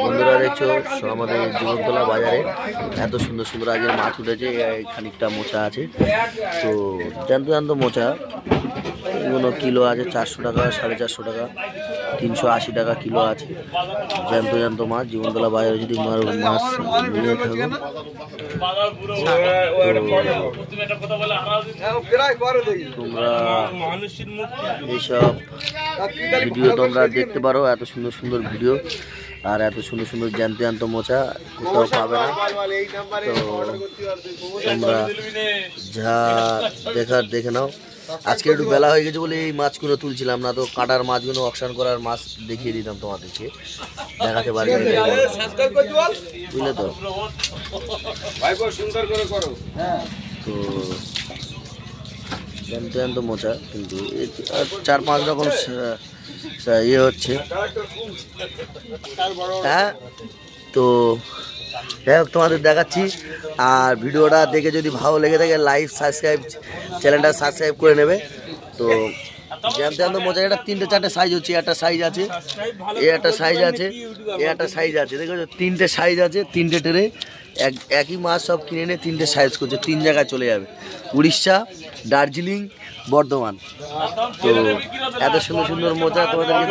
বন্ধুরা দেখছো আমাদের জীবনতলা বাজারে এত সুন্দর সুন্দর আজকের মাছ উঠেছে। খানিকটা মোচা আছে, তো জ্যান্ত জ্যান্ত মোচা, এগুলো কিলো আছে 400 টাকা, 450 টাকা, 380 টাকা কিলো আছে। জ্যান্ত জ্যান্ত মাছ জীবনতলা বাজারে যদি মাছ নিয়ে থাকো তোমরা এইসব ভিডিও তোমরা দেখতে পারো। এত সুন্দর সুন্দর ভিডিও আর এত সুন্দর সুন্দর জ্যান্ত জ্যান্ত মোচা কোথাও পাবে না। তো তোমরা যা দেখার দেখে নাও। আজকে একটু বেলা হয়ে গেছে বলে এই মাছগুলো তুলছিলাম না, তো কাটার মাছগুলো অকশন করার মাছ দেখিয়ে দিতাম তোমাদেরকে, দেখাতে পারি বুঝলে তো। তো জ্যান্ত জ্যান্ত মোচা কিন্তু 4-5 রকম ইয়ে হচ্ছে। হ্যাঁ, তো যাই হোক তোমাদের দেখাচ্ছি। আর ভিডিওটা দেখে যদি ভালো লেগে থাকে লাইক সাবস্ক্রাইব, চ্যানেলটা সাবস্ক্রাইব করে নেবে। তো জ্যান্ত জ্যান্ত মোচা এটা 3-4টে সাইজ হচ্ছে। একটা সাইজ আছে, এ একটা সাইজ আছে, এ একটা সাইজ আছে, দেখো 3টে সাইজ আছে। 3টে ট্রে একই মাছ সব কিনে এনে 3টে সাইজ করছে, 3 জায়গায় চলে যাবে, উড়িষ্যা, দার্জিলিং, বর্ধমান। তো এত সুন্দর সুন্দর মোচা তোমাদেরকে